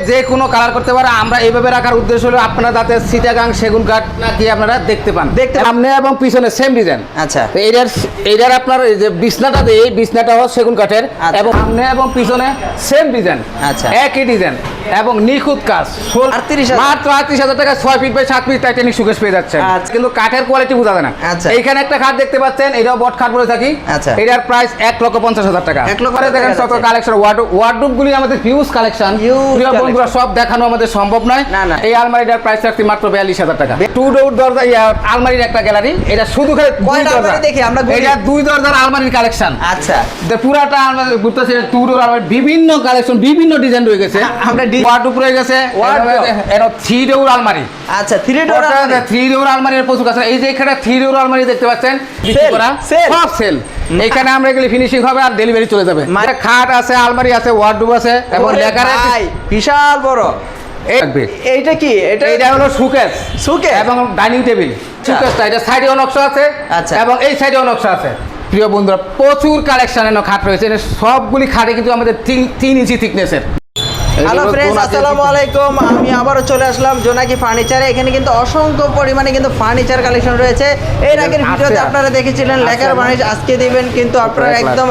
যে কোনো কালার করতে পারে। আমরা এইভাবে রাখার উদ্দেশ্য হলো আপনারা যাতে চিটাগাং সেগুন কাঠ নাকি আপনারা দেখতে পান, সামনে এবং পিছনে সেম ডিজাইন। আচ্ছা, এইটার আপনার এই যে বিছনাটা দিয়ে এই বিছনাটাও সেগুন কাঠের এবং সামনে এবং পিছনে সেম ডিজাইন। আচ্ছা, একই ডিজাইন এবং নিখুঁত কাজ। মাত্র 38,000 টাকা 6 feet by 7 feet Titanic showcase পেয়ে যাচ্ছে। কিন্তু কাঠের কোয়ালিটি বোঝা যায় না। এইখানে একটা খাট দেখতে পাচ্ছেন, এটাও বট খাট বলে থাকি। এটার প্রাইস 1,50,000 টাকা। 1 লক্ষ দেখেন কত কালেকশন, ওয়ার্ডরোব গুলি আমাদের হিউজ কালেকশন। প্রিয় বন্ধুরা, সব দেখানো আমাদের সম্ভব নয়। এই আলমারিটার প্রাইস রাখছি মাত্র 42,000 টাকা। 2 ডোর দরজা আলমারির একটা গ্যালারি। এটা শুধু খালি দেখি আমরা, এটা 2 দরজার আলমারির কালেকশন। আচ্ছা, পুরাটা আলমারি ঘুরতেছে 2 ডোর আলমারি, বিভিন্ন কালেকশন, বিভিন্ন ডিজাইন রয়ে গেছে। আমরা ওয়ার্ডরোব রয়ে গেছে, এর 3 ডোর আলমারি। আচ্ছা, 3 ডোর আলমারির প্রচুর কাছে। এই যে এখানে 3 ডোর আলমারি দেখতে পাচ্ছেন, সব সেল। এখানে আমরা এগুলি ফিনিশিং হবে আর ডেলিভারি চলে যাবে। খাট আছে, আলমারি আছে, ওয়ার্ডরোব আছে এবং লেখার বিশাল বড়। এইটা কি? এটা হলো সুকেস এবং ডাইনিং টেবিল। সুকেসটা এটা সাইডেও নকশা আছে এবং এই সাইডেও নকশা আছে। প্রিয় বন্ধুরা, প্রচুর কালেকশনের খাট রয়েছে। সবগুলি খাটে কিন্তু আমাদের 3 ইঞ্চি থিকনেসের। হ্যালো ফ্রেন্ডস, আসসালামু আলাইকুম। আমি আবারও চলে আসলাম জোনাকি ফার্নিচারে। এখানে কিন্তু অসংখ্য পরিমাণে কিন্তু ফার্নিচার কালেকশন রয়েছে। এর আগের ভিডিওতে আপনারা দেখেছিলেন লেকার বার্নিশ, আজকে দিবেন কিন্তু আপনারা একদম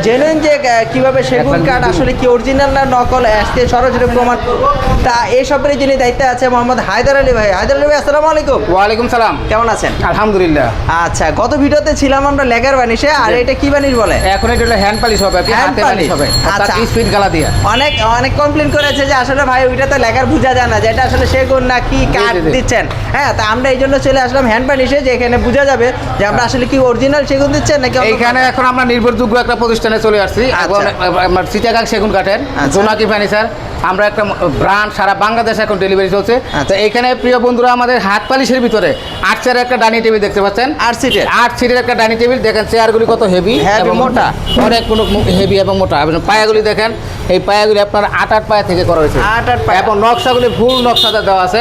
জেনুইন যে কিভাবে সেগুন কাঠ আসলে কি অরিজিনাল না নকল, আজকে সরাসরি প্রমাণ। তা এই সবের যিনি দায়িত্বে আছে মোহাম্মদ হায়দার আলী ভাই। হায়দার আলী ভাই, আসসালামু আলাইকুম। ওয়ালাইকুম সালাম। কেমন আছেন? আলহামদুলিল্লাহ। আচ্ছা, গত ভিডিওতে ছিলাম আমরা লেকার বার্নিশে, আর এটা কি বার্নিশ বলে? এখন এটা হলো হ্যান্ড পলিশ হবে, হাতে পলিশ হবে। আচ্ছা, স্পিড গালা দিয়ে অনেক কমপ্লেইন করেছে যে আসলে ভাই ওইটা তো লেখার বোঝা যায় না যে এটা আসলে সেগুন না কি কাঠ দিচ্ছেন। হ্যাঁ, তা আমরা এই জন্য চলে আসলাম হ্যান্ড বার্নিশে, যে এখানে বোঝা যাবে যে আমরা আসলে কি অরিজিনাল সেগুন দিচ্ছেন নাকি। এইখানে এখন আমরা নির্ভরযোগ্য একটা প্রতিষ্ঠানে চলে আসছি, আমার চিটাগাং সেগুন কাঠের জোনাকি ফার্নিচার। আমরা একটা ব্র্যান্ড সারা বাংলাদেশে এখন ডেলিভারি চলছে। তো এখানে প্রিয় বন্ধুরা, আমাদের হাত পালিশের ভিতরে 8 চেয়ারের একটা ডাইনিং টেবিল দেখতে পাচ্ছেন। 8 সিটের একটা ডাইনিং টেবিল। দেখেন চেয়ারগুলি কত হেভি এবং মোটা, অনেক হেভি এবং মোটা। পায়াগুলি দেখেন, এই পায়াগুলি আপনার 8 পায়া থেকে করা হয়েছে এবং নকশাগুলি ফুল নকশা দেওয়া আছে।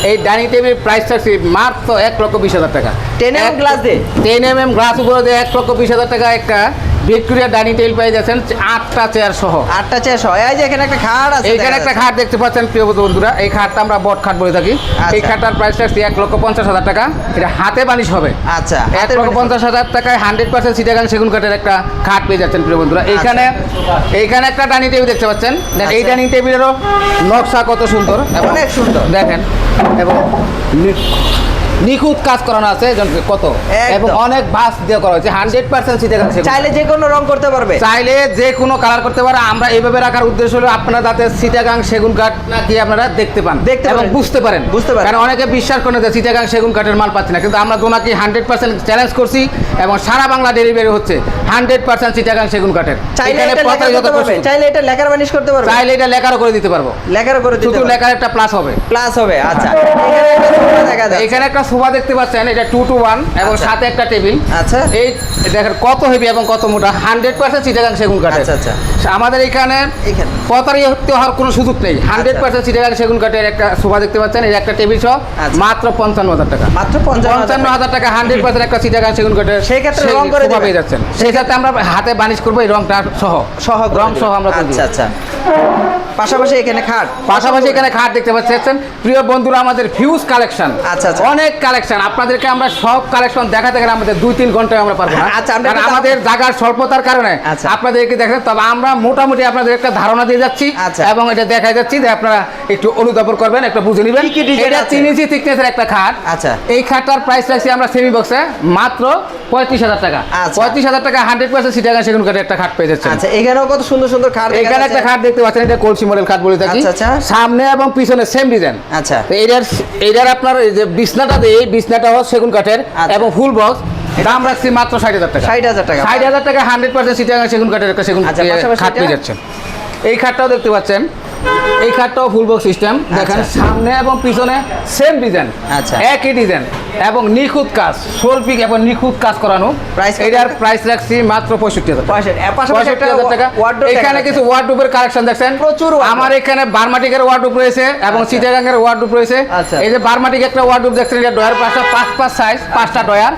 এই ডাইনিং টেবিল প্রাইস থাকছে মাত্র 1,20,000 টাকা। 10 mm গ্লাস উপরে দিয়ে 1,20,000 টাকা একটা ভিক্টোরিয়া ডাইনিং টেবিল পেয়ে যাচ্ছেন 8টা চেয়ার সহ। এই যে এখানে একটা খাট আছে, এখানে একটা খাট দেখতে পাচ্ছেন প্রিয় বন্ধুরা। এই খাটটা আমরা বট খাট বলে থাকি। এই খাটটার প্রাইস থাকছে 1,50,000 টাকা। এটা হাতে বানিশ হবে। আচ্ছা, 1,50,000 টাকায় 100% চিটাগাং সেগুন কাঠের একটা খাট পেয়ে যাচ্ছেন প্রিয় বন্ধুরা। এইখানে একটা ডাইনিং টেবিল দেখতে পাচ্ছেন। এই ডাইনিং টেবিলেরও নকশা কত সুন্দর, অনেক সুন্দর দেখেন, এবং নিখুঁত কাজ করানো আছে কত, এবং অনেক বাস দিয়ে করা হয়েছে। 100% চিটাগাং সেগুন। চাইলে যে কোনো রং করতে পারবে, চাইলে যে কোনো কালার করতে পারে। আমরা এইভাবে রাখার উদ্দেশ্য হলো আপনারা যাতে চিটাগাং সেগুন কাঠ নাকি আপনারা দেখতে পান এবং বুঝতে পারেন। কারণ অনেকে বিশ্বাস করে যে চিটাগাং সেগুন কাঠের মাল পাচ্ছি না, কিন্তু আমরা জোনাকি 100% চ্যালেঞ্জ করছি এবং সারা বাংলা ডেলিভারি হচ্ছে 100% চিটাগাং সেগুন কাঠের। চাইলে এটা লেকার বার্নিশ করতে পারবে, চাইলে এটা লেকারও করে দিতে পারবো। শুধু লেকার একটা প্লাস হবে। আচ্ছা, এখানে একটা সোফা দেখতে পাচ্ছেন, এটা 2 to 1 এবং সাথে একটা টেবিল। আচ্ছা, এই দেখেন কত হেভি এবং কত মোটা, 100% চিটাগাং সেগুন কাঠের। আচ্ছা, আমাদের এখানে প্রতারিত হওয়ার কোনো সুযোগ নেই। 100% চিটাগাং সেগুন কাঠের একটা সোফা দেখতে পাচ্ছেন, এই একটা টেবিল সহ মাত্র 55,000 টাকা। মাত্র 55,000 টাকা 100% একটা চিটাগাং সেগুন কাঠের। সেই ক্ষেত্রে রং করে পেয়ে যাচ্ছেন। সেই সাথে আমরা হাতে বানিশ করবো এই রংটা সহ রং সহ আমরা। আচ্ছা, পাশাপাশি এখানে খাট দেখতে পাচ্ছেন প্রিয় বন্ধুরা, আমাদের হিউজ কালেকশন। আচ্ছা, অনেক কালেকশন। আপনাদেরকে আমরা সব কালেকশন দেখাতে গেলে আমাদের 2-3 ঘন্টায় আমরা পারবো না। আচ্ছা, আমাদের জায়গার স্বল্পতার কারণে আপনাদেরকে দেখেন, তবে আমরা মোটামুটি আপনাদের একটা ধারণা দিয়ে যাচ্ছি এবং এটা দেখাই যাচ্ছি যে আপনারা একটু অনুধাবন করবেন, একটা বুঝে নেবেন। এটা 3 ইঞ্চি থিকনেসের একটা খাট। আচ্ছা, এই খাটটার প্রাইস রাখছি আমরা সেমি বক্সে মাত্র 35,000 টাকা। 35,000 টাকা 100% চিটাগাং সেগুন কাঠের একটা খাট পেয়ে যাচ্ছে। আচ্ছা, এখানেও কত সুন্দর সুন্দর খাট। এখানে একটা খাট দেখতে পাচ্ছেন, এটা কলসি মডেল খাট বলে থাকি। সামনে এবং পিছনে সেম ডিজাইন। আচ্ছা, এইটার আপনার এই যে বিছনাটা দিয়ে, এই বিছনাটাও সেগুন কাঠের এবং ফুল বক্স। দাম রাখছি মাত্র 60,000 টাকা। 60,000 টাকা 100% চিটাগাং সেগুন কাঠের একটা সেগুন খাট পেয়ে যাচ্ছেন। এই খাটটাও দেখতে পাচ্ছেন, এই খাটটাও ফুল বক্স সিস্টেম। দেখেন সামনে এবং পিছনে সেম ডিজাইন। আচ্ছা, একই ডিজাইন এবং নিখুঁত কাজ, শোলপিক এবং নিখুঁত কাজ করানো। এটার প্রাইস রাখছি মাত্র 65,000 টাকা। এখানে কিছু ওয়ার্ডরোবের কালেকশন দেখছেন প্রচুর। আমার এখানে বার্মাটিকের ওয়ার্ডরোব রয়েছে এবং চিটাগাং এর ওয়ার্ডরোব রয়েছে। এই যে বার্মাটিক একটা ওয়ার্ডরোব দেখছেন, এটা ডয়ার পাশে 5 সাইজ, 5টা ডয়ার।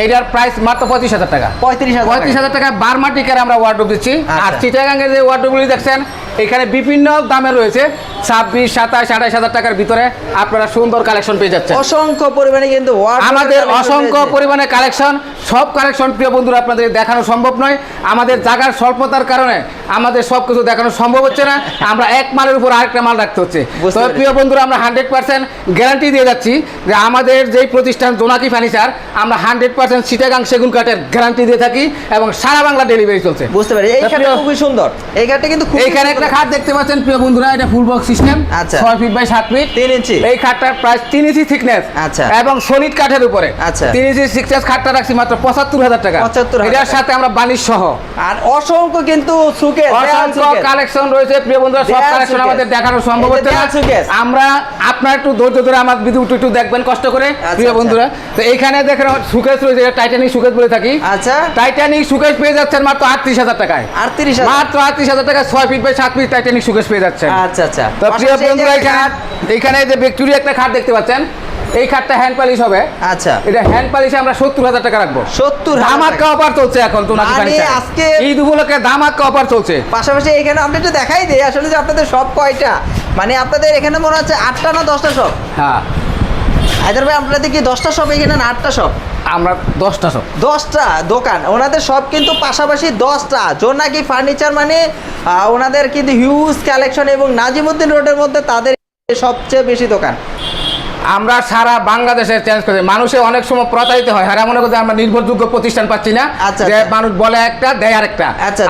এটার প্রাইস মাত্র 35,000 টাকা। 35,000 টাকা বার্মাটিকের আমরা ওয়ার্ডরোব দিচ্ছি। আর চিটাগাং এর যে ওয়ার্ডরোবগুলি দেখছেন, এখানে বিভিন্ন দামে রয়েছে 26, 27, 28,000 টাকার ভিতরে আপনারা সুন্দর কালেকশন পেয়ে যাচ্ছেন। অসংখ্য পরিমাণে কিন্তু আমাদের অসংখ্য পরিমাণে কালেকশন, সব কালেকশন প্রিয় বন্ধুরা আপনাদের দেখানো সম্ভব নয়। আমাদের জায়গার স্বল্পতার কারণে আমাদের সব কিছু দেখানো সম্ভব হচ্ছে না। আমরা এক মালের উপর আরেকটা মাল রাখতে হচ্ছে। তবে প্রিয় বন্ধুরা আমরা 100% গ্যারান্টি দিয়ে যাচ্ছি যে আমাদের যেই প্রতিষ্ঠান জোনাকি ফার্নিচার, আমরা 100% চিটাগাং সেগুন কাঠের গ্যারান্টি দিয়ে থাকি এবং সারা বাংলা ডেলিভারি চলছে। বুঝতে পারি, এই খাটটা খুবই সুন্দর। এই খাটটা কিন্তু এইখানে একটা খাট দেখতে পাচ্ছেন প্রিয় বন্ধুরা, এটা ফুল বক্স সিস্টেম। আচ্ছা, 6 ফিট বাই 7 ফিট 3 ইঞ্চি। এই খাটটার প্রাইস 3 ইঞ্চি থিকনেস। আচ্ছা, এবং সলিড কাঠের উপরে। আচ্ছা, 3 ইঞ্চি থিকনেস খাটটা রাখছি মাত্র 75,000 টাকা। 75,000 এটার সাথে আমরা বানিশ সহ আর অসংখ্য কিন্তু সুকেস, অসংখ্য কালেকশন রয়েছে প্রিয় বন্ধুরা। সব কালেকশন আমাদের দেখানো সম্ভব হচ্ছে না। আমরা আপনার একটু ধৈর্য ধরে আমার ভিডিও একটু দেখবেন কষ্ট করে প্রিয় বন্ধুরা। তো এইখানে দেখেন সুকেস রয়েছে, টাইটানিক সুকেস বলে থাকি। আচ্ছা, টাইটানিক সুকেস পেয়ে যাচ্ছেন মাত্র 38,000 টাকায়। 38,000 মাত্র 38,000 টাকায় 6 ফিট বাই 7 ফিট টাইটানিক সুকেস পেয়ে যাচ্ছেন। আচ্ছা আচ্ছা। তো প্রিয় বন্ধুরা এখানে যে ভিক্টোরিয়া একটা খাট দেখতে পাচ্ছেন, এই খাটটা হ্যান্ড পলিশ হবে। আচ্ছা, এটা হ্যান্ড পলিশে আমরা 70,000 টাকা রাখবো। 70,000 ধামাকা অফার চলছে এখন তো নাকি ফার্নিচার। আজকে ঈদ উপলক্ষে ধামাকা অফার চলছে। পাশাপাশি এখানে আপনি একটু দেখাই দেই আসলে যে আপনাদের সব কয়টা, মানে আপনাদের এখানে মনে হচ্ছে 8টা না 10টা শপ? হ্যাঁ হায়দার ভাই, আপনাদের কি 10টা শপ এখানে না 8টা শপ? আমরা 10টা শপ, 10টা দোকান। ওনাদের সব কিন্তু পাশাপাশি 10টা। জোনাকি ফার্নিচার মানে ওনাদের কিন্তু হিউজ কালেকশন এবং নাজিমউদ্দিন রোডের মধ্যে তাদের সবচেয়ে বেশি দোকান। আমরা সারা বাংলাদেশে চেঞ্জ করি। মানুষে অনেক সময় প্রতারিত হয়, হ্যাঁ মনে করছে আমরা নির্ভরযোগ্য প্রতিষ্ঠান পাচ্ছি না, যে মানুষ বলে একটা দেয় আরেকটা।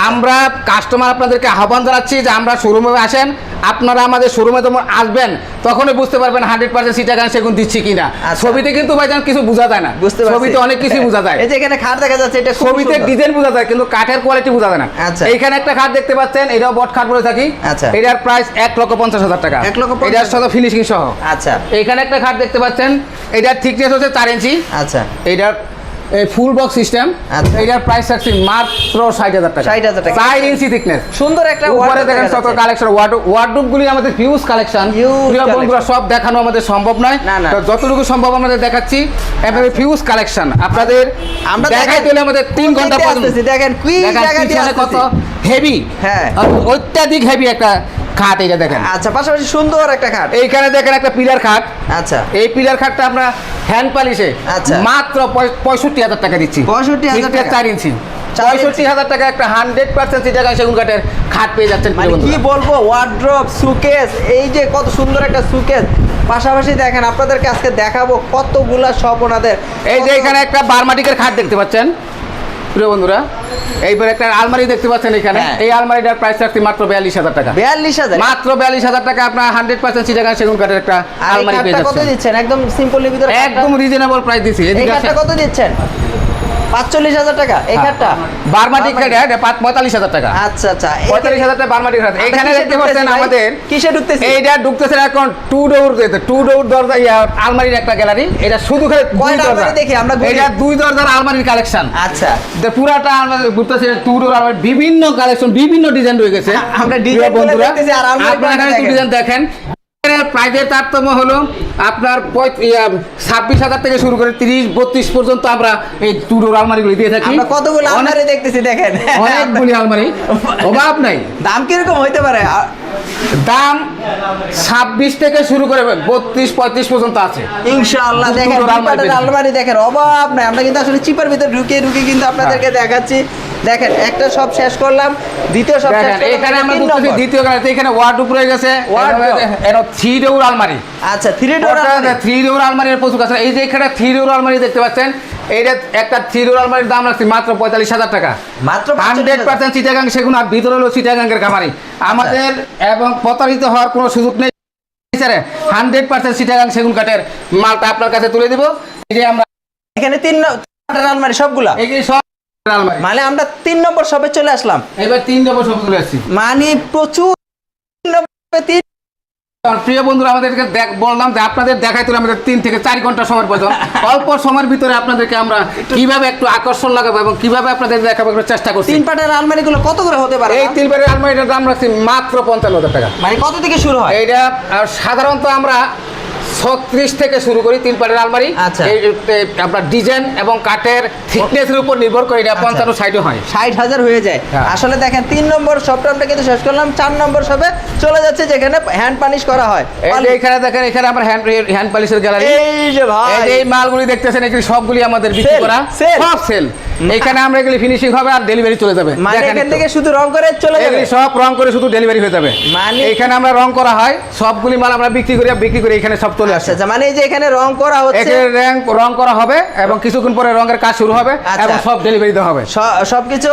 আমরা কাস্টমার আপনাদেরকে আহ্বান জানাচ্ছি যে আমরা শোরুমে আসেন, আপনারা আমাদের শোরুমে যখন আসবেন তখনই বুঝতে পারবেন 100% চিটাগাং সেগুন দিচ্ছি কিনা। ছবিতে কিন্তু ভাইজান কিছু বোঝা যায় না, ছবিতে অনেক কিছু বোঝা যায়। এই যে এখানে খাট দেখা যাচ্ছে, এটা ছবিতে ডিজাইন বোঝা যায় কিন্তু কাঠের কোয়ালিটি বোঝা যায় না। এইখানে একটা খাট দেখতে পাচ্ছেন, এটাও বট খাট বলে থাকি। এটার প্রাইস 1,50,000 টাকা, এটার সাথে ফিনিশিং সহ। আচ্ছা, এইখানে একটা খাট দেখতে পাচ্ছেন, এটার থিকনেস হচ্ছে 4 ইঞ্চি। আচ্ছা, এটার এই ফুল বক্স সিস্টেম। এটার প্রাইস রাখছি মাত্র 60,000 টাকা। 60,000 টাকা, 4 ইঞ্চি থিকনেস, সুন্দর একটা উপরে দেখেন কত কালেকশন। ওয়ার্ডরোব গুলি আমাদের হিউজ কালেকশন। প্রিয় বন্ধুরা সব দেখানো আমাদের সম্ভব নয়, তো যতটুকু সম্ভব আমাদের দেখাচ্ছি। এভাবে হিউজ কালেকশন আপনাদের আমরা দেখাইতে হলে আমাদের 3 ঘন্টা পর্যন্ত। দেখেন কি জায়গা দিয়ে কত হেভি, হ্যাঁ অত্যাধিক হেভি একটা খাট। এটা দেখেন। আচ্ছা, পাশাপাশি সুন্দর একটা খাট। এইখানে দেখেন একটা পিলার খাট। আচ্ছা, এই পিলার খাটটা আমরা হ্যান্ড পলিশে মাত্র 65,000 টাকা দিচ্ছি। 65,000 টাকা, 4 ইঞ্চি 65,000 টাকা একটা 100% চিটাগাং সেগুন কাঠের খাট পেয়ে যাচ্ছেন। কি বলবো, ওয়ার্ড্রপ, সুকেস, এই যে কত সুন্দর একটা সুকেস। পাশাপাশি দেখেন আপনাদেরকে আজকে দেখাবো কতগুলা সব ওনাদের। এই যে এখানে একটা বারমাটিকের খাট দেখতে পাচ্ছেন প্রিয় বন্ধুরা। এইবার একটা আলমারি দেখতে পাচ্ছেন এখানে, এই আলমারিটার প্রাইস রাখছি মাত্র 42,000 টাকা। 42,000, মাত্র 42,000 টাকা আপনার 100% চিটাগাং সেগুন কাঠের একটা আলমারি পেয়ে যাচ্ছেন। কত দিচ্ছেন? একদম সিম্পলের ভিতরে একদম রিজনেবল প্রাইস দিছি। এই খাটটা কত দিচ্ছেন? 45,000 টাকা। এই খাটটা বারমাটিক খাট 45,000 টাকা। আচ্ছা আচ্ছা, 45,000 টাকা বারমাটিক খাট। এখানে দেখতে পাচ্ছেন আমাদের কিসে ঢুকতেছে, এইটা ঢুকতেছে এখন 2 ডোর দরজা আলমারির একটা গ্যালারি। এটা শুধু খালি 2 দরজা দেখি আমরা, এটা 2 দরজার আলমারির কালেকশন। আচ্ছা, তো পুরাটা আলমারি ঘুরতেছে 2 ডোর আলমারি, বিভিন্ন কালেকশন, বিভিন্ন ডিজাইন রয়ে গেছে। আমরা ডিজাইন বন্ধুরা আপনারা এখানে একটু ডিজাইন দেখেন। প্রাইজের তারতম্য হলো আপনার 26,000 থেকে শুরু করে 30-32 পর্যন্ত আমরা এই 2 ডোর আলমারিগুলি দিয়ে থাকি। আমরা কতগুলো আলমারি দেখতেছি দেখেন, অনেকগুলি আলমারি, অভাব নাই। দাম কিরকম হইতে পারে? দাম 26 থেকে শুরু করে 32-35 পর্যন্ত আছে ইনশাআল্লাহ। দেখেন আলমারি দেখেন, অভাব নাই। আমরা কিন্তু আসলে চিপার ভিতরে ঢুকে কিন্তু আপনাদেরকে দেখাচ্ছি। দেখেন একটা সব শেষ করলাম, দ্বিতীয় সব শেষ করলাম। এখানে আমরা ঢুকতেছি দ্বিতীয় গাড়িতে। এখানে ওয়ার্ডরোব রয়ে গেছে, এর 3 ডোর আলমারি। আচ্ছা, 3 ডোর আলমারির প্রচুর আছে। এই যে এখানে 3 ডোর আলমারি দেখতে পাচ্ছেন, এইটা একটা 3 ডোর আলমারির দাম রাখছি মাত্র 45,000 টাকা। মাত্র 100% চিটাগাং সেগুন, আর ভিতরে হলো চিটাগাংয়ের খামারি আমাদের। এবং প্রতারিত হওয়ার কোনো সুযোগ নেই। 100% চিটাগাং সেগুন কাঠের মালটা আপনার কাছে তুলে দিব। এই যে আমরা এখানে 3 আলমারি সবগুলা, এই যে সব আলমারি, মানে আমরা 3 নম্বর শপে চলে আসলাম। এবার 3 নম্বর শপে চলে আসছি, মানে প্রচুর। প্রিয় বন্ধুরা আমাদেরকে বললাম যে আপনাদের দেখাইতে আমাদের 3 থেকে 4 ঘন্টা সময় প্রয়োজন। অল্প সময়ের ভিতরে আপনাদেরকে আমরা কিভাবে একটু আকর্ষণ লাগাবো এবং কিভাবে আপনাদের দেখাবো চেষ্টা করছি। 3 পাটের আলমারিগুলো কত করে হতে পারে? এই 3 পাটের আলমারিটার দাম রাখছি মাত্র 55,000 টাকা। মানে কত থেকে শুরু হয়? এইটা সাধারণত আমরা 36 থেকে শুরু করি 3 পাটের আলমারি। আচ্ছা। আপনার ডিজাইন এবং কাঠের থিকনেসের উপর নির্ভর করে এটা 55 60 হয়, 60,000 হয়ে যায়। হ্যাঁ। আসলে দেখেন 3 নম্বর শপটা আমরা কিন্তু শেষ করলাম, 4 নম্বর শপে চলে যাচ্ছে যেখানে হ্যান্ড পালিশ করা হয়। এই যে এখানে দেখেন, এখানে আমার হ্যান্ড পলিশের গ্যালারি। এই যে ভাই, এই যে এই মালগুলি দেখতেছেন, এগুলি সবগুলি আমাদের বিক্রি করা, সব সেল। এখানে আমরা এগুলি ফিনিশিং হবে আর ডেলিভারি চলে যাবে। মানে দেখেন এখান একটু। থেকে শুধু রং করে চলে যাবে, এগুলি সব রং করে শুধু ডেলিভারি হয়ে যাবে। মানে এখানে আমরা রং করা হয়, সবগুলি মাল আমরা বিক্রি করে এখানে সব চলে আসে। আচ্ছা, মানে এই যে এখানে রং করা হচ্ছে, এখানে রং করা হবে এবং কিছুক্ষণ পরে রঙের কাজ শুরু হবে এবং সব ডেলিভারি দেওয়া হবে। সবকিছু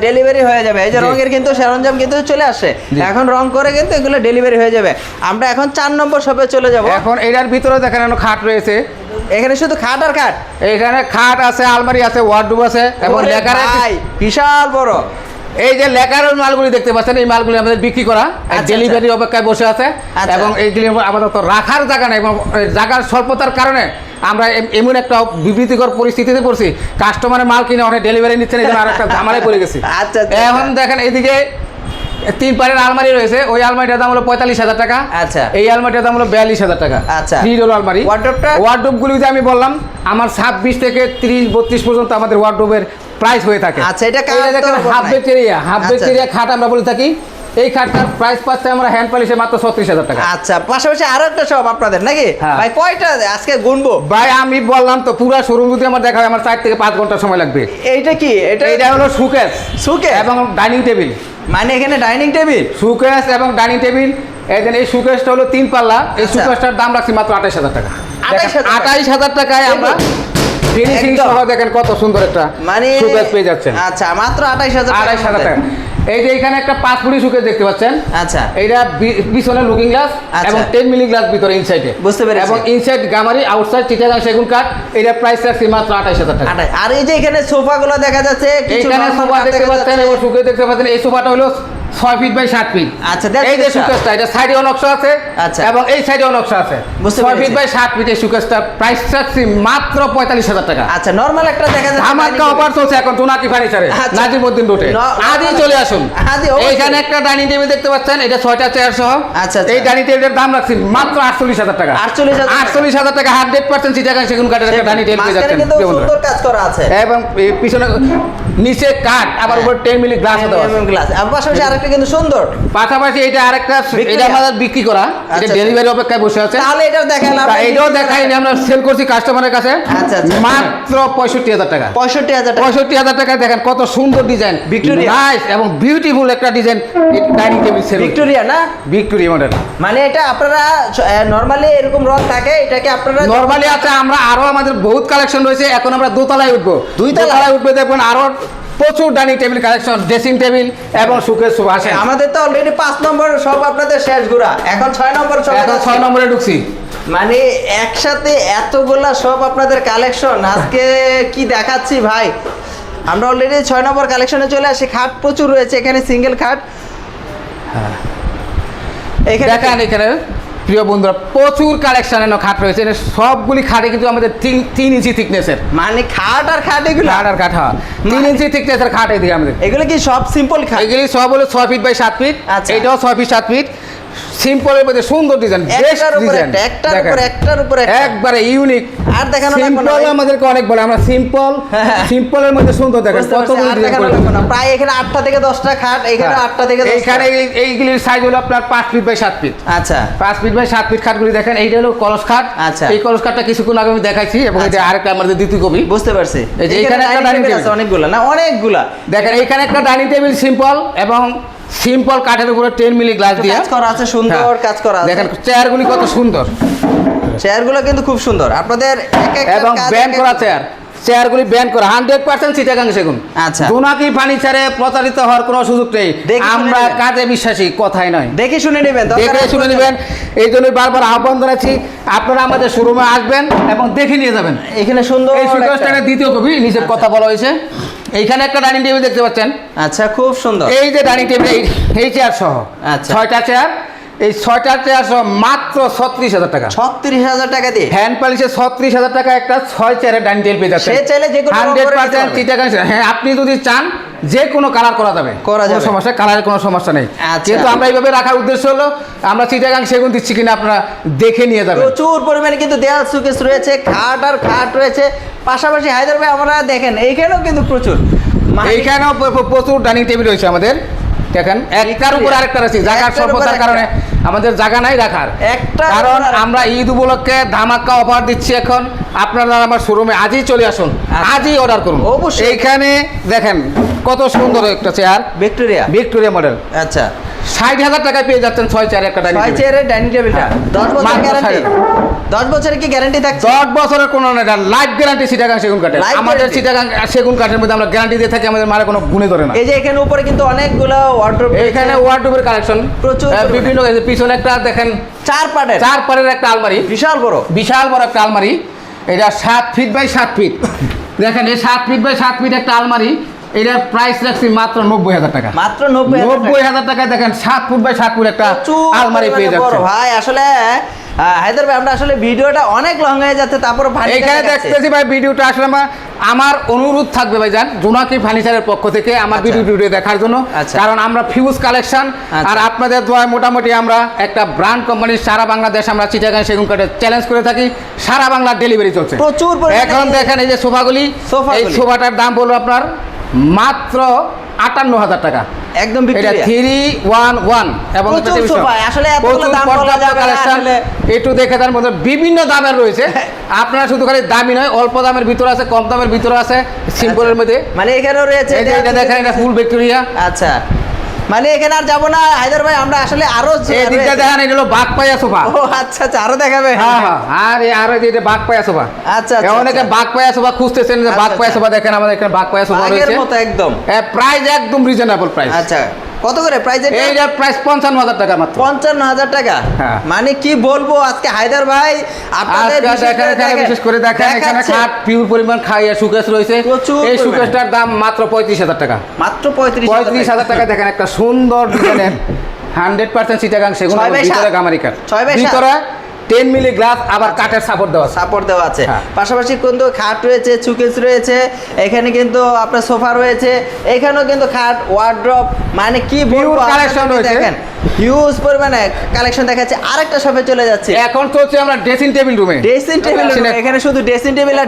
ডেলিভারি হয়ে যাবে। এই যে জি। রঙের কিন্তু সরঞ্জাম কিন্তু চলে আসে, জি। এখন রং করে কিন্তু এগুলো ডেলিভারি হয়ে যাবে। আমরা এখন 4 নম্বর শপে চলে যাব। এখন এটার ভিতরে দেখেন খাট রয়েছে, এখানে শুধু খাট আর খাট, এখানে খাট আছে, আলমারি আছে, ওয়ার্ডরোব আছে এবং ওরে লেকার ভাই, বিশাল বড়। এই যে লেকারের মালগুলি দেখতে পাচ্ছেন, এই মালগুলি আমাদের বিক্রি করা, ডেলিভারি অপেক্ষায় বসে আছে আচ্ছা। এবং এইগুলি আপাতত রাখার জায়গা নেই এবং জায়গার স্বল্পতার কারণে আমরা এমন একটা বিবৃতিকর পরিস্থিতিতে পড়ছি, কাস্টমারের মাল কিনে অনেক ডেলিভারি নিচ্ছে না, এই জন্য আর একটা ঝামেলায় পড়ে গেছি। আচ্ছা, আচ্ছা। এখন দেখেন এইদিকে 3 পারের আলমারি রয়েছে, ওই আলমারিটার দাম হলো 45,000 টাকা। আচ্ছা। এই আলমারিটার দাম হলো 42,000 টাকা। আচ্ছা। 3 ডোর আলমারি। ওয়ার্ডরোবগুলি যে আমি বললাম, আমার 26 থেকে 30-32 পর্যন্ত আমাদের ওয়ার্ডরোবের প্রাইস হয়ে থাকে। আচ্ছা, এটা দেখেন হাফ বেচেরিয়া খাট আমরা বলে থাকি। এই খাটটার প্রাইস পাচ্ছে আমরা হ্যান্ড পলিশে মাত্র 36,000 টাকা। আচ্ছা, পাশাপাশি আরো একটা শপ আপনাদের নাকি হ্যাঁ। ভাই? কয়টা আজকে গুনবো ভাই? আমি বললাম তো, পুরো শোরুম যদি আমার দেখা হয় আমার 4 থেকে 5 ঘন্টা সময় লাগবে। এইটা কি? এটা হলো সুকেস সুকেস এবং ডাইনিং টেবিল। মানে এখানে ডাইনিং টেবিল, সুকেস এবং ডাইনিং টেবিল। এই সুকেসটা হলো 3 পাল্লা। এই আচ্ছা। সুকেসটার দাম রাখছি মাত্র 28,000 টাকা। 28,000 টাকায় আমরা ফিনিশিং একদম। সহ দেখেন কত সুন্দর একটা মানে সুকেস পেয়ে যাচ্ছেন। আচ্ছা, মাত্র 28,000 টাকা। এই যে এখানে একটা 5 ফুটি সুকেস দেখতে পাচ্ছেন। আচ্ছা, এইটা পিছনে লুকিং গ্লাস আচ্ছা। এবং 10 মিলি গ্লাস ভিতরে ইনসাইডে। বুঝতে পেরেছি। এবং ইনসাইড গামারি, আউটসাইড চিটাগাং সেগুন কাঠ। এটা প্রাইস রাখছি মাত্র 28,000 টাকা। আর এই যে এখানে সোফাগুলো দেখা যাচ্ছে, কিছু এইখানে normal সোফা কাঠ দেখতে দেখা পাচ্ছেন যাচ্ছে। এবং সুকেস দেখতে পাচ্ছেন। এই সোফাটা হলো 6 ফিট বাই 7 ফিট। আচ্ছা, এই যে সুকেসটা, এটা সাইডেও নকশা আছে আচ্ছা। এবং এই সাইডেও নকশা আছে। বুঝতে 6 পেরেছি। ফিট বাই 7 ফিট এই সুকেসটা প্রাইস রাখছি মাত্র 45,000 টাকা। আচ্ছা, নরমাল একটা দেখা যাচ্ছে। আমার অফার চলছে এখন জোনাকি ফার্নিচারে, আচ্ছা। নাজিমউদ্দিন রোডে। আজই চলে আসুন। এইখানে একটা ডাইনিং টেবিল দেখতে পাচ্ছেন, এটা 6টা চেয়ার সহ। আচ্ছা, এই ডাইনিং টেবিলের দাম রাখছি মাত্র 48,000 টাকা। 48,000 টাকা 100% চিটাগাং সেগুন কাঠের একটা ডাইনিং টেবিল পেয়ে মাঝখানে যাচ্ছেন। কিন্তু সুন্দর কাজ করা আছে এবং এই পিছনে নিচে কাঠ, আবার উপরে 10 মিলি গ্লাস দেওয়া আছে। গ্লাস। আর পাশাপাশি আরেকটা কিন্তু সুন্দর, পাশাপাশি এটা আরেকটা, বিক্রি এটা করা। আমাদের বিক্রি করা, এটা আচ্ছা, ডেলিভারি অপেক্ষায় বসে আছে। তাহলে এটাও দেখালাম। এটাও দেখাই আমরা সেল করছি কাস্টমারের কাছে আচ্ছা, আচ্ছা। মাত্র 65,000 টাকা। 65,000 টাকা। 65,000 টাকা দেখেন কত সুন্দর ডিজাইন, ভিক্টোরিয়া। নাইস এবং বিউটিফুল একটা design dining table sale. Victoria না? Victoria model. মানে এটা আপনারা নরমালি এরকম রং থাকে, এটাকে আপনারা নরমালি আছে। আমরা আরো আমাদের বহুত কালেকশন রয়েছে। এখন আমরা দোতলায় উঠবো। দুইতলায় উঠবে, দেখবেন আরো প্রচুর dining table collection, dressing table এবং সুকেস সোফা আছে। আমাদের তো অলরেডি 5 নম্বর সব আপনাদের শেষ ঘোরা, এখন 6 নম্বর সব। এখন 6 নম্বরে ঢুকছি। মানে একসাথে এতগুলা সব আপনাদের কালেকশন আজকে কি দেখাচ্ছি ভাই। আমরা অলরেডি 6 নম্বর কালেকশনে চলে আসি। খাট প্রচুর রয়েছে এখানে, সিঙ্গেল খাট। দেখেন এখানে প্রিয় বন্ধুরা প্রচুর কালেকশনের খাট রয়েছে। এটা সবগুলি খাটে কিন্তু আমাদের 3 ইঞ্চি থিকনেসের। মানে খাট আর খাট এগুলো, খাট আর খাট, হ্যাঁ 3 ইঞ্চি থিকনেসের খাট এদিকে আমাদের। এগুলো কি সব সিম্পল খাট? এগুলি সব হলো 6 ফিট বাই 7 ফিট। আচ্ছা। এটাও 6 ফিট 7 ফিট। সিম্পলের মধ্যে সুন্দর ডিজাইন, বেস্ট ডিজাইন, একটার উপর একটা একবারে ইউনিক। আর দেখানো সিম্পল আমাদেরকে অনেক বলে, আমরা সিম্পলের মধ্যে সুন্দর দেখেন কতগুলো ডিজাইন করে। প্রায় এখানে 8টা থেকে 10টা খাট, এখানে 8টা থেকে 10টা। এইখানে এইগুলির সাইজ হলো আপনার 5 ফিট বাই 7 ফিট। আচ্ছা, 5 ফিট বাই 7 ফিট খাটগুলি দেখেন। এইটা হলো কলস খাট। আচ্ছা। এই কলস খাটটা কিছুক্ষণ আগে আমি দেখাইছি এবং এটা আরেকটা আমাদের দ্বিতীয় কপি। বুঝতে পারছি। এই যে এখানে একটা ডাইনিং টেবিল আছে, অনেকগুলা না, অনেকগুলা দেখেন। এইখানে একটা ডাইনিং টেবিল সিম্পল এবং সিম্পল কাঠের উপরে 10 মিলি গ্লাস দিয়ে কাজ করা আছে, সুন্দর কাজ করা আছে। দেখেন চেয়ারগুলি কত সুন্দর, চেয়ারগুলো কিন্তু খুব সুন্দর আপনাদের, এবং ব্যান্ড করা চেয়ারগুলি ব্যান্ড করা 100% চিটাগাং সেগুন। আচ্ছা, জোনাকি ফার্নিচারে প্রতারিত হওয়ার কোনো সুযোগ নেই। আমরা কাজে বিশ্বাসী, কথাই নয়। দেখে শুনে নেবেন, দেখে শুনে নেবেন। এই জন্য বারবার আহ্বান জানাচ্ছি, আপনারা আমাদের শোরুমে আসবেন এবং দেখে নিয়ে যাবেন। এখানে সুন্দর এই সুকেসটাকে দ্বিতীয় কপি, নিচের কথা বলা হয়েছে। এইখানে একটা ডাইনিং টেবিল দেখতে পাচ্ছেন। আচ্ছা, খুব সুন্দর। এই যে ডাইনিং টেবিল, এই চেয়ার সহ। আচ্ছা, 6টা চেয়ার। এই 6টা চেয়ার সহ মাত্র 36,000 টাকা। 36,000 টাকা দিয়ে হ্যান্ড পলিশে 36,000 টাকা একটা 6 চেয়ারের ডাইনিং টেবিল পেয়ে যাচ্ছেন। সে চাইলে যে কোনো 100% চিটাগাং। হ্যাঁ, আপনি যদি চান যে কোনো কালার করা যাবে, কোনো সমস্যা, কালারের কোনো সমস্যা নেই। কিন্তু আমরা এইভাবে রাখার উদ্দেশ্য হলো আমরা চিটাগাং সেগুন দিচ্ছি কিনা আপনারা দেখে নিয়ে যাবেন। প্রচুর পরিমাণে কিন্তু দেয়াল শোকেস রয়েছে, খাট রয়েছে, পাশাপাশি হায়দার ভাই আমরা দেখেন এইখানেও কিন্তু প্রচুর, এইখানেও প্রচুর ডাইনিং টেবিল রয়েছে আমাদের। দেখেন একটার উপর আরেকটা আছে, জায়গার স্বল্পতার কারণে আমাদের জায়গা নাই রাখার, কারণ আমরা ঈদ উপলক্ষে ধামাকা অফার দিচ্ছি। এখন আপনারা আমার শোরুমে আজই চলে আসুন, আজই অর্ডার করুন। অবশ্যই। এইখানে দেখেন কত সুন্দর একটা চেয়ার, ভিক্টোরিয়া মডেল। আচ্ছা, 60,000 টাকায় পেয়ে যাচ্ছেন 6 চেয়ারের একটা ডাইনিং টেবিলটা। 10 বছর গ্যারান্টি, 10 বছরের কি গ্যারান্টি থাকছে? 10 বছরের কোনো না, লাইফ গ্যারান্টি চিটাগাং সেগুন কাঠের। আমাদের চিটাগাং সেগুন কাঠের মধ্যে আমরা গ্যারান্টি দিয়ে থাকি, আমাদের মালে কোনো গুণে ধরে না। এই যে এখানে উপরে কিন্তু অনেকগুলো ওয়ার্ডরোব, এখানে ওয়ার্ডরোবের কালেকশন প্রচুর, বিভিন্ন পিছনে একটা দেখেন 4 পাটের একটা আলমারি, বিশাল বড় একটা আলমারি। এটা 7 ফিট বাই 7 ফিট। দেখেন এই 7 ফিট বাই 7 ফিট একটা আলমারি, এটার প্রাইস রাখছি মাত্র 90,000 টাকা। মাত্র 90,000 টাকায় দেখেন 7 ফুট বাই 7 ফুট একটা আলমারি পেয়ে যাচ্ছে। ভাই আসলে হায়দার ভাই আমরা আসলে ভিডিওটা অনেক লং হয়ে যাচ্ছে, তারপর এখানে দেখতেছি ভাই ভিডিওটা আসলে আমার অনুরোধ থাকবে ভাইজান জোনাকি ফার্নিচারের পক্ষ থেকে আমার ভিডিও দেখার জন্য, কারণ আমরা ফিউজ কালেকশন আর আপনাদের দোয়ায় মোটামুটি আমরা একটা ব্র্যান্ড কোম্পানি সারা বাংলাদেশ আমরা চিটাগাং সেগুন কাঠে চ্যালেঞ্জ করে থাকি, সারা বাংলার ডেলিভারি চলছে প্রচুর। এখন দেখেন এই যে সোফাগুলি, এই সোফাটার দাম বলবো আপনার মাত্র 58,000 টাকা, একদম এটা 311 এবং একটু দেখে তার মধ্যে বিভিন্ন দামের রয়েছে। আপনারা শুধু খালি দামি নয়, অল্প দামের ভিতরে আছে, কম দামের ভিতরে আছে, সিম্পলের মধ্যে, মানে এখানেও রয়েছে। এটা দেখেন এটা ফুল ভিক্টোরিয়া। আচ্ছা, মানে এখানে আর যাবো না হায়দার ভাই, আমরা আসলে আরো এই দিকটা দেখেন, এটা হলো বাঘপায়া সোফা। ও আচ্ছা আচ্ছা, আরো দেখাবে? হ্যাঁ হ্যাঁ, আর আরো এটা বাঘপায়া সোফা। আচ্ছা, অনেকে বাঘপায়া সোফা খুঁজতেছেন, যে বাঘপায়া সোফা দেখেন, আমাদের এখানে বাঘপায়া সোফা রয়েছে একদম, প্রাইস একদম রিজনেবল প্রাইস। আচ্ছা, কত করে প্রাইস? এইটার প্রাইস 55,000 টাকা মাত্র। 55,000 টাকা, মানে কি বলবো আজকে হায়দার ভাই আপনাদের বিশেষ করে দেখেন এখানে খাট পিওর পরিমাণ খাইয়া সুকেস রয়েছে। এই সুকেসটার দাম মাত্র 35,000 টাকা, মাত্র 35,000 টাকা। দেখেন একটা সুন্দর ডিজাইনের 100% চিটাগাং সেগুন, ভিতরে গামারি কাঠ, ভিতরে 10 মিলি গ্লাস, আবার কাঠের সাপোর্ট দেওয়া আছে। পাশাপাশি কিন্তু খাট রয়েছে, সুকেস রয়েছে, এখানে কিন্তু আপনার সোফা রয়েছে, এখানেও কিন্তু খাট, ওয়ার্ড্রপ, মানে কি বলবো কালেকশন রয়েছে, দেখেন হিউজ পরিমাণে কালেকশন দেখাচ্ছে। আরেকটা শপে চলে যাচ্ছে, এখন চলছে আমরা ড্রেসিং টেবিল রুমে। এখানে শুধু ড্রেসিং টেবিল আর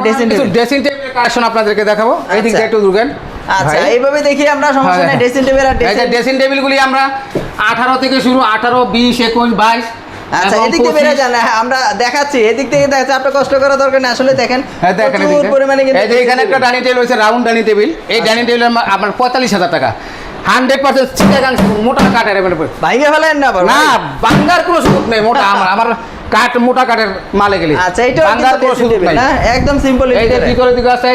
ড্রেসিং টেবিলের কালেকশন আপনাদেরকে দেখাবো। এই দিকে একটু ঢুকেন। আচ্ছা, এইভাবে দেখি আমরা, সমস্যা নেই। ড্রেসিং টেবিল আর ড্রেসিং টেবিলগুলি আমরা 18 থেকে শুরু, 18, 20, 21, 22। আচ্ছা, এদিক থেকে বেরিয়ে যান, আমরা দেখাচ্ছি, এদিক থেকে দেখাচ্ছি, আপনার কষ্ট করার দরকার নেই। আসলে দেখেন প্রচুর পরিমাণে কিন্তু এখানে একটা ডাইনিং টেবিল রয়েছে, রাউন্ড ডাইনিং টেবিল। এই ডাইনিং টেবিল আপনার 45,000 টাকা, 100% চিটাগাং মোটা কাঠের। ভাঙে ফেলেন না, না ভাঙার কোনো সুযোগ নেই, মোটা আমার কাঠ, মোটা কাঠের মালে গেলে। আচ্ছা, এইটা ভাঙার কোনো সুযোগ নেই, একদম সিম্পল। এই যে ভিতরে দিকে আছে,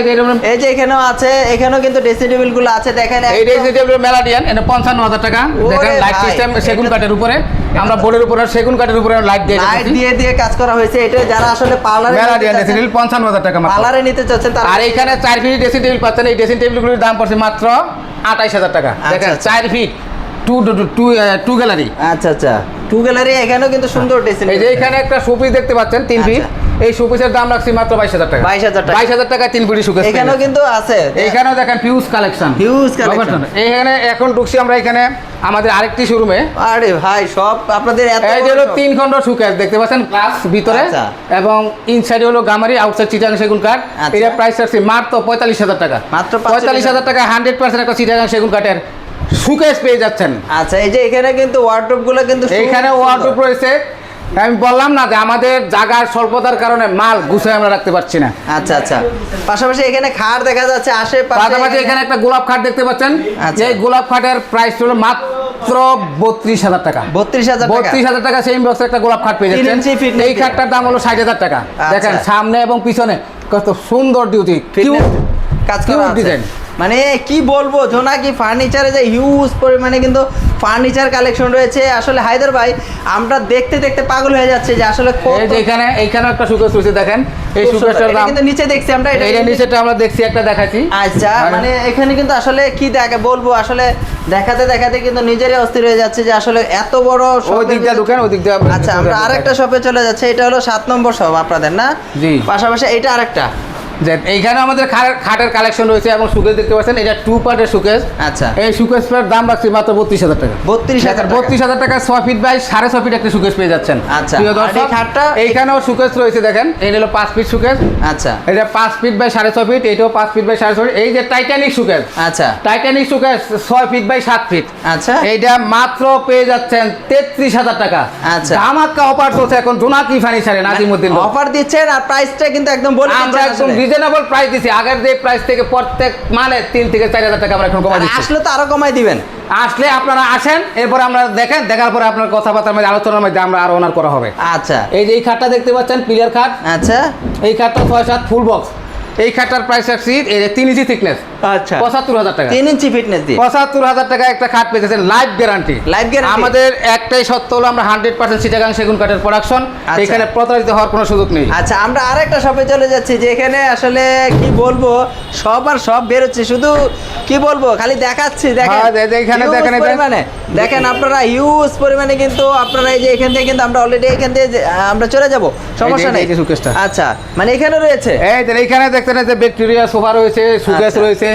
এই যে এখানেও আছে, এখানেও কিন্তু ড্রেসিং টেবিল গুলো আছে। দেখেন এই ড্রেসিং টেবিল মেলাডিয়ান, এটা 55,000 টাকা। দেখেন লাইট সিস্টেম সেগুন কাঠের উপরে, আমরা বোর্ডের উপরে সেগুন কাঠের উপরে লাইট দিয়ে কাজ করা হয়েছে। এটা যারা আসলে পার্লারে মেলাডিয়ান ড্রেসিং টেবিল 55,000 টাকা মাত্র, পার্লারে নিতে চাচ্ছেন। আর এখানে 4 ফিট ড্রেসিং টেবিল পাচ্ছেন। এই ড্রেসিং টেবিলগুলোর দাম পড়ছে মাত্র 28,000 টাকা। দেখেন 4 ফিট, টু গ্যালারি। আচ্ছা আচ্ছা, টু গ্যালারি। এখানেও কিন্তু সুন্দর ড্রেসিং। এই যে এখানে একটা শোপিস দেখতে পাচ্ছেন 3 ফিট, এই শোপিসের দাম রাখছি মাত্র 22,000 টাকা। 22,000 টাকায় 3 ফিট শোকেস। এখানেও কিন্তু আছে, এখানেও দেখেন ফিউজ কালেকশন। এখানে এখন ঢুকছি আমরা এখানে আমাদের আরেকটি শোরুমে। আরে ভাই সব আপনাদের এই যে হলো 3 খণ্ড শোকেস দেখতে পাচ্ছেন, গ্লাস ভিতরে এবং ইনসাইডে হলো গামারি, আউটসাইড চিটাগাং সেগুন কাঠ। এর প্রাইস রাখছি মাত্র 45,000 টাকা, মাত্র 45,000 টাকা। 100% একটা চিটাগাং সেগুন কাঠের সুকেস পেয়ে যাচ্ছেন। আচ্ছা, এই যে এখানে কিন্তু ওয়ার্ডরোব গুলো কিন্তু, এখানে ওয়ার্ডরোব রয়েছে। আমি বললাম না যে আমাদের জায়গার স্বল্পতার কারণে মাল গুছিয়ে আমরা রাখতে পারছি না। আচ্ছা আচ্ছা, পাশাপাশি এখানে খাট দেখা যাচ্ছে আশেপাশে। পাশাপাশি এখানে একটা গোলাপ খাট দেখতে পাচ্ছেন। এই গোলাপ খাটের প্রাইস হলো মাত্র 32,000 টাকা। 32,000 টাকা সেই বক্সে একটা গোলাপ খাট পেয়ে যাচ্ছেন। এই খাটটার দাম হলো 60,000 টাকা। দেখেন সামনে এবং পিছনে কত সুন্দর ডিউটি কাজ করা ডিজাইন। মানে কি বলবো, জোনাকি ফার্নিচারে যে হিউজ পরিমাণে কিন্তু ফার্নিচার কালেকশন রয়েছে। আসলে হায়দার ভাই আমরা দেখতে দেখতে পাগল হয়ে যাচ্ছে যে আসলে এইখানে একটা সুকেস রয়েছে। দেখেন এই সুকেসটার দাম কিন্তু নিচে দেখছি আমরা, এটা নিচেটা আমরা দেখছি, একটা দেখাচ্ছি। আচ্ছা, মানে এখানে কিন্তু আসলে কি দেখে বলবো, আসলে দেখাতে দেখাতে কিন্তু নিজেরই অস্থির হয়ে যাচ্ছে যে আসলে এত বড়। ওই দিকটা দোকান, ওই দিকটা। আচ্ছা, আমরা আরেকটা শপে চলে যাচ্ছে। এটা হলো 7 নম্বর শপ আপনাদের, না? জি। পাশাপাশি এটা আরেকটা, যে এইখানে আমাদের খাটের কালেকশন রয়েছে এবং সুকেস দেখতে পাচ্ছেন, এটা 2 পার্টের সুকেস। আচ্ছা, এই সুকেসটার দাম রাখছি মাত্র 32,000 টাকা। 32,000 টাকা 6 ফিট বাই 6.5 ফিট একটা সুকেস পেয়ে যাচ্ছেন। আচ্ছা, প্রিয় দর্শক, খাটটা এইখানেও সুকেস রয়েছে, দেখেন এই হলো 5 ফিট সুকেস। আচ্ছা, এটা 5 ফিট বাই 6.5 ফিট, এটাও 5 ফিট বাই 6.5 ফিট। এই যে টাইটানিক সুকেস, আচ্ছা, টাইটানিক সুকেস 6 ফিট বাই 7 ফিট। আচ্ছা, এইটা মাত্র পেয়ে যাচ্ছেন 33,000 টাকা। আচ্ছা, ধামাকা অফার চলছে এখন জোনাকি ফার্নিচারে নাজিমউদ্দিন। অফার দিচ্ছেন আর প্রাইসটা কিন্তু একদম বলে আমরা একদম রিজনেবল প্রাইস দিছি। আগের যে প্রাইস থেকে প্রত্যেক মালে 3 থেকে 4,000 টাকা আমরা এখন কমাই দিচ্ছি। আসলে তো আরো কমাই দিবেন। আসলে আপনারা আসেন, এরপর আমরা দেখেন, দেখার পরে আপনার কথাবার্তার মধ্যে আলোচনার মধ্যে আমরা আরো অনার করা হবে। আচ্ছা, এই যে এই খাটটা দেখতে পাচ্ছেন পিলার খাট। আচ্ছা, এই খাটটা 6-7 ফুল বক্স। এই খাটটার প্রাইস রাখছি 3 ইঞ্চি থিকনেস, আচ্ছা, 75,000 টাকা। 3 ইঞ্চি ফিটনেস দিয়ে 75,000 টাকা একটা খাট পেয়েছেন, লাইফ গ্যারান্টি। আমাদের একটাই সত্য হলো আমরা 100% চিটাগাং সেগুন কাঠের প্রোডাকশন। এখানে প্রতারিত হওয়ার কোনো সুযোগ নেই। আচ্ছা, আমরা আরেকটা শপে চলে যাচ্ছি, যে এখানে আসলে কি বলবো, সব আর সব বেরোচ্ছে, শুধু কি বলবো খালি দেখাচ্ছি। দেখেন এখানে দেখেন আপনারা হিউজ পরিমাণে, কিন্তু আপনারা এই যে এখান থেকে কিন্তু আমরা অলরেডি এখান থেকে আমরা চলে যাব, সমস্যা নেই। আচ্ছা, মানে এখানে রয়েছে, এইখানে দেখতেন যে ব্যাকটেরিয়া সোফা রয়েছে, সুকেস রয়েছে,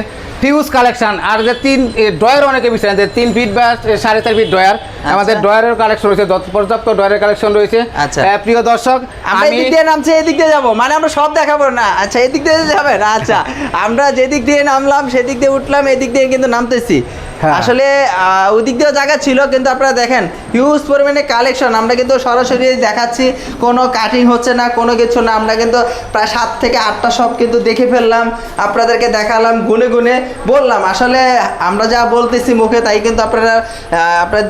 হিউজ কালেকশন। আর যে 3 ড্রয়ার অনেকে বিচারেন যে 3 ফিট বা 4.5 ফিট ড্রয়ার, আমাদের ড্রয়ারের কালেকশন রয়েছে, পর্যাপ্ত ড্রয়ারের কালেকশন রয়েছে। আচ্ছা, প্রিয় দর্শক, আমি এদিক দিয়ে নামছি, এদিক দিয়ে যাবো, মানে আমরা সব দেখাবো না। আচ্ছা, এদিক দিয়ে যাবেন। আচ্ছা, আমরা যেদিক দিয়ে নামলাম সেদিক দিয়ে উঠলাম, এদিক দিয়ে কিন্তু নামতেছি। আসলে ওদিক দিয়েও জায়গা ছিল, কিন্তু আপনারা দেখেন হিউজ পরিমাণে কালেকশন। আমরা কিন্তু সরাসরি দেখাচ্ছি, কোনো কাটিং হচ্ছে না, কোনো কিছু না। আমরা কিন্তু প্রায় 7 থেকে 8টা সব কিন্তু দেখে ফেললাম, আপনাদেরকে দেখালাম, গুনে গুনে বললাম। আসলে আমরা যা বলতেছি মুখে, তাই কিন্তু আপনারা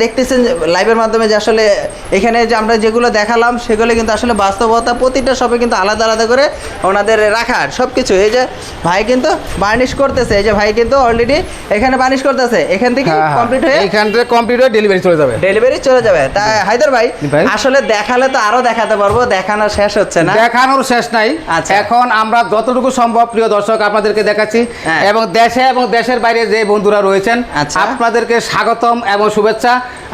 দেখতেছেন লাইভের মাধ্যমে, যে আসলে এখানে যে আমরা যেগুলো দেখালাম সেগুলো কিন্তু আসলে বাস্তবতা। প্রতিটা শপে কিন্তু আলাদা আলাদা করে ওনাদের রাখার সব কিছু। এই যে ভাই কিন্তু বার্নিশ করতেছে, এই যে ভাই কিন্তু অলরেডি এখানে বার্নিশ করতেছে, এখান থেকে কমপ্লিট হয়ে ডেলিভারি চলে যাবে। তাই হায়দার ভাই, আসলে দেখালে তো আরো দেখাতে পারবো, দেখানোর শেষ হচ্ছে না, দেখানোর শেষ নাই। এখন আমরা যতটুকু সম্ভব প্রিয় দর্শক আপনাদেরকে দেখাচ্ছি, এবং দেশে এবং দেশের বাইরে যে বন্ধুরা রয়েছেন আপনাদেরকে স্বাগতম এবং শুভেচ্ছা।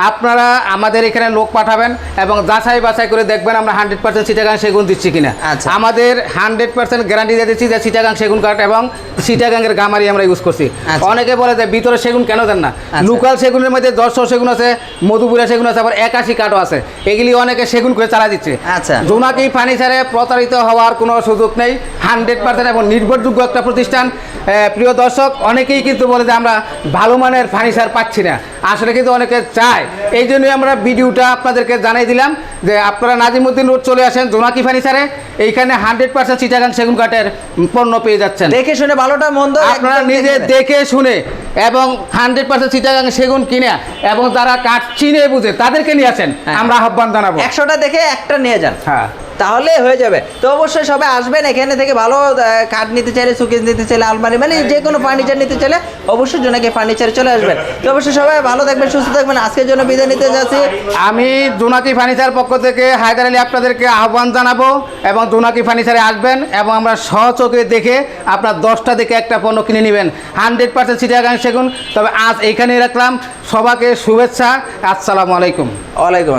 আপনারা আমাদের এখানে লোক পাঠাবেন এবং যাচাই বাছাই করে দেখবেন আমরা 100% চিটাগাং সেগুন দিচ্ছি কিনা। আমাদের 100% গ্যারান্টি দিয়ে দিচ্ছি যে চিটাগাং সেগুন কাঠ এবং চিটাগাংয়ের গামারি আমরা ইউজ করছি। অনেকে বলে যে ভিতরে সেগুন কেন দেন না, লোকাল সেগুনের মধ্যে 10 সেগুন আছে, মধুপুরা সেগুন আছে, আবার 81 কাঠও আছে, এগুলি অনেকে সেগুন করে চালা দিচ্ছে। জোনাকি ফার্নিচারে প্রতারিত হওয়ার কোনো সুযোগ নেই, 100% এবং নির্ভরযোগ্য একটা প্রতিষ্ঠান। প্রিয় দর্শক, অনেকেই কিন্তু বলে যে আমরা ভালো মানের ফার্নিচার পাচ্ছি না, আসলে কিন্তু অনেকে চায়। এই জন্যই আমরা ভিডিওটা আপনাদেরকে জানাই দিলাম যে আপনারা নাজিমউদ্দিন রোড চলে আসেন জোনাকি ফার্নিচারে। এইখানে 100% চিটাগাং সেগুন কাঠের পণ্য পেয়ে যাচ্ছেন, দেখে শুনে, ভালোটা মন্দ আপনারা নিজে দেখে শুনে, এবং 100% চিটাগাং সেগুন কিনে, এবং যারা কাঠ চিনে বুঝে তাদেরকে নিয়ে আসেন, আমরা আহ্বান জানাবো। 100টা দেখে একটা নিয়ে যান, হ্যাঁ, তাহলে হয়ে যাবে। তো অবশ্যই সবাই আসবেন, এখানে থেকে ভালো কাঠ নিতে চাইলে, সুকেস নিতে চাইলে, আলমারি, মানে যে কোনো ফার্নিচার নিতে চাইলে অবশ্যই জোনাকি ফার্নিচারে চলে আসবেন। তো অবশ্যই সবাই ভালো থাকবেন, সুস্থ থাকবেন। আজকের জন্য বিদায় নিতে যাচ্ছি। আমি জোনাকি ফার্নিচার পক্ষ থেকে হায়দার আলী আপনাদেরকে আহ্বান জানাবো, এবং জোনাকি ফার্নিচারে আসবেন, এবং আমরা সচোখে দেখে আপনার 10টা দেখে একটা পণ্য কিনে নেবেন, 100% চিটাগাং সেগুন। তবে আজ এইখানেই রাখলাম, সবাইকে শুভেচ্ছা, আসসালামু আলাইকুম। ওয়ালাইকুম আসসালাম।